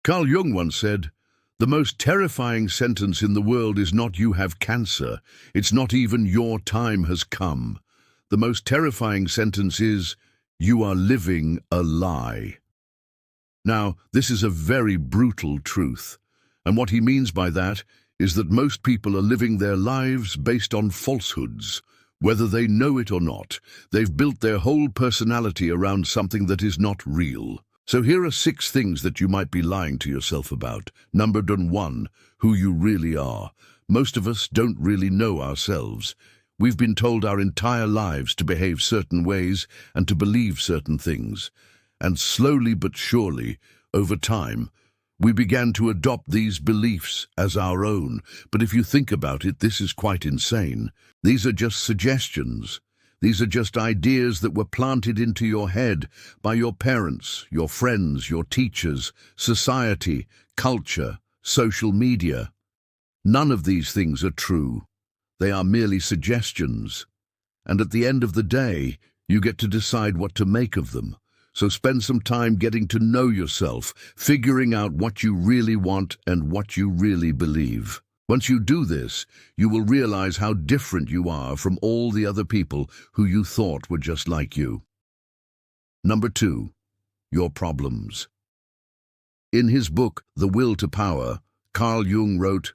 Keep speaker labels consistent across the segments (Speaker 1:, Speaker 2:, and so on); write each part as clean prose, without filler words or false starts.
Speaker 1: Carl Jung once said, "The most terrifying sentence in the world is not 'you have cancer'. It's not even 'your time has come.' The most terrifying sentence is, 'you are living a lie.'" Now, this is a very brutal truth. And what he means by that is that most people are living their lives based on falsehoods. Whether they know it or not, they've built their whole personality around something that is not real. So here are 6 things that you might be lying to yourself about. Number 1, who you really are. Most of us don't really know ourselves. We've been told our entire lives to behave certain ways and to believe certain things. And slowly but surely, over time, we began to adopt these beliefs as our own. But if you think about it, this is quite insane. These are just suggestions. These are just ideas that were planted into your head by your parents, your friends, your teachers, society, culture, social media. None of these things are true. They are merely suggestions. And at the end of the day, you get to decide what to make of them. So spend some time getting to know yourself, figuring out what you really want and what you really believe. Once you do this, you will realize how different you are from all the other people who you thought were just like you. Number 2, your problems. In his book, The Will to Power, Carl Jung wrote,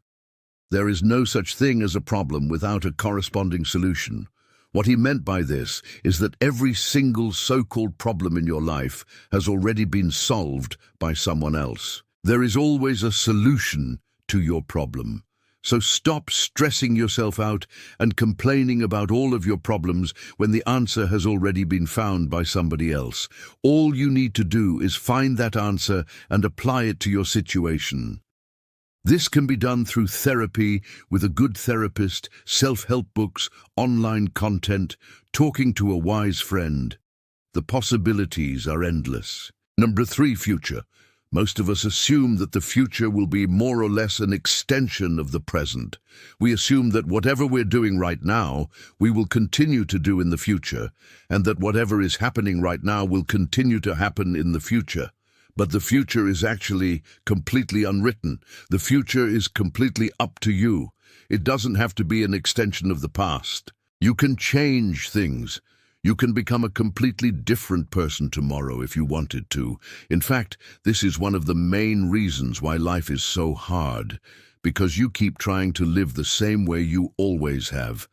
Speaker 1: "There is no such thing as a problem without a corresponding solution." What he meant by this is that every single so-called problem in your life has already been solved by someone else. There is always a solution to your problem. So stop stressing yourself out and complaining about all of your problems when the answer has already been found by somebody else. All you need to do is find that answer and apply it to your situation. This can be done through therapy, with a good therapist, self-help books, online content, talking to a wise friend. The possibilities are endless. Number 3, future. Most of us assume that the future will be more or less an extension of the present. We assume that whatever we're doing right now, we will continue to do in the future, and that whatever is happening right now will continue to happen in the future. But the future is actually completely unwritten. The future is completely up to you. It doesn't have to be an extension of the past. You can change things. You can become a completely different person tomorrow if you wanted to. In fact, this is one of the main reasons why life is so hard, because you keep trying to live the same way you always have,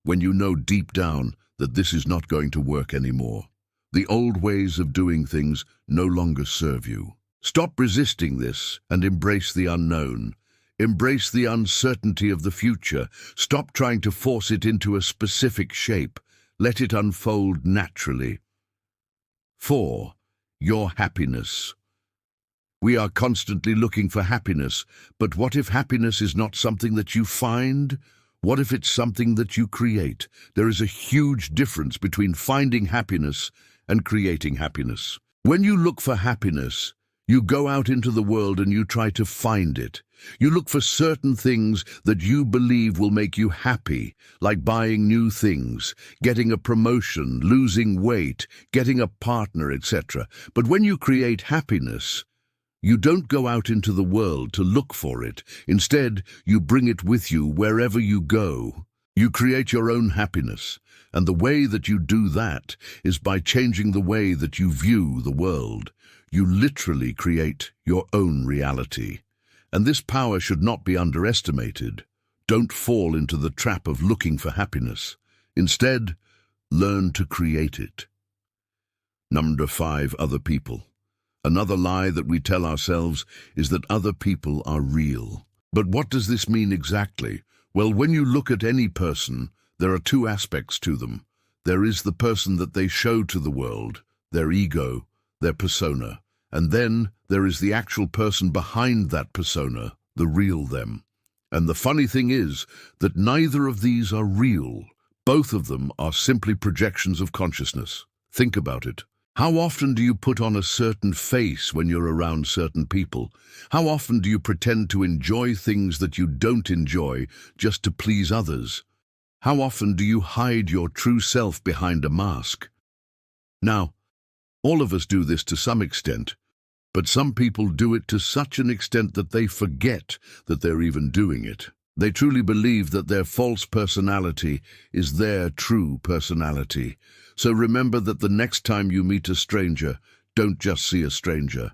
Speaker 1: when you know deep down that this is not going to work anymore. The old ways of doing things no longer serve you. Stop resisting this and embrace the unknown. Embrace the uncertainty of the future. Stop trying to force it into a specific shape. Let it unfold naturally. 4, your happiness. We are constantly looking for happiness, but what if happiness is not something that you find? What if it's something that you create? There is a huge difference between finding happiness and creating happiness. When you look for happiness, you go out into the world and you try to find it. You look for certain things that you believe will make you happy, like buying new things, getting a promotion, losing weight, getting a partner, etc. But when you create happiness, you don't go out into the world to look for it. Instead, you bring it with you wherever you go. You create your own happiness, and the way that you do that is by changing the way that you view the world. You literally create your own reality. And this power should not be underestimated. Don't fall into the trap of looking for happiness. Instead, learn to create it. Number 5, other people. Another lie that we tell ourselves is that other people are real. But what does this mean exactly? Well, when you look at any person, there are 2 aspects to them. There is the person that they show to the world, their ego, their persona. And then there is the actual person behind that persona, the real them. And the funny thing is that neither of these are real. Both of them are simply projections of consciousness. Think about it. How often do you put on a certain face when you're around certain people? How often do you pretend to enjoy things that you don't enjoy just to please others? How often do you hide your true self behind a mask? Now, all of us do this to some extent. But some people do it to such an extent that they forget that they're even doing it. They truly believe that their false personality is their true personality. So remember that the next time you meet a stranger, don't just see a stranger.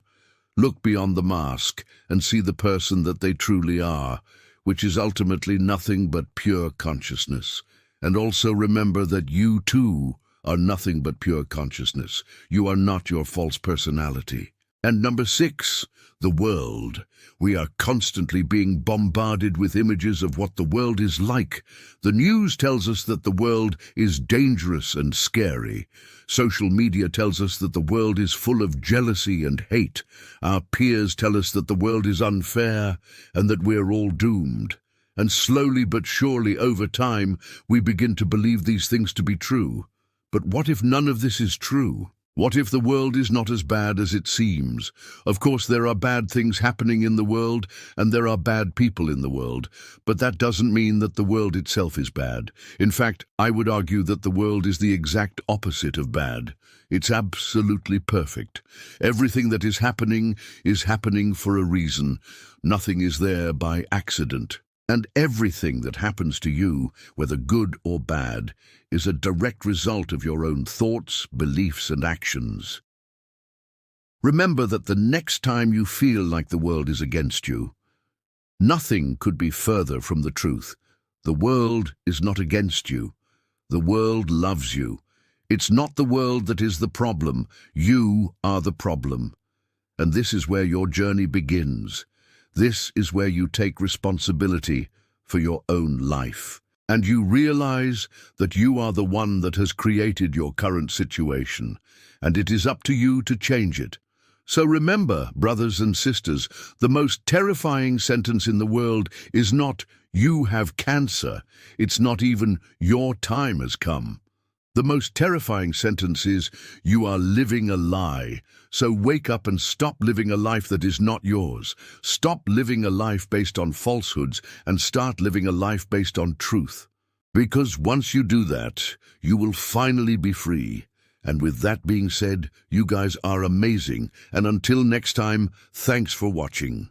Speaker 1: Look beyond the mask and see the person that they truly are, which is ultimately nothing but pure consciousness. And also remember that you too are nothing but pure consciousness. You are not your false personality. And number 6, the world. We are constantly being bombarded with images of what the world is like. The news tells us that the world is dangerous and scary. Social media tells us that the world is full of jealousy and hate. Our peers tell us that the world is unfair and that we're all doomed. And slowly but surely over time, we begin to believe these things to be true. But what if none of this is true? What if the world is not as bad as it seems? Of course, there are bad things happening in the world, and there are bad people in the world, but that doesn't mean that the world itself is bad. In fact, I would argue that the world is the exact opposite of bad. It's absolutely perfect. Everything that is happening for a reason. Nothing is there by accident. And everything that happens to you, whether good or bad, is a direct result of your own thoughts, beliefs, and actions. Remember that the next time you feel like the world is against you, nothing could be further from the truth. The world is not against you. The world loves you. It's not the world that is the problem. You are the problem. And this is where your journey begins. This is where you take responsibility for your own life. And you realize that you are the one that has created your current situation, and it is up to you to change it. So remember, brothers and sisters, the most terrifying sentence in the world is not, "You have cancer." It's not even, "Your time has come." The most terrifying sentence is, "You are living a lie." So wake up and stop living a life that is not yours. Stop living a life based on falsehoods and start living a life based on truth. Because once you do that, you will finally be free. And with that being said, you guys are amazing. And until next time, thanks for watching.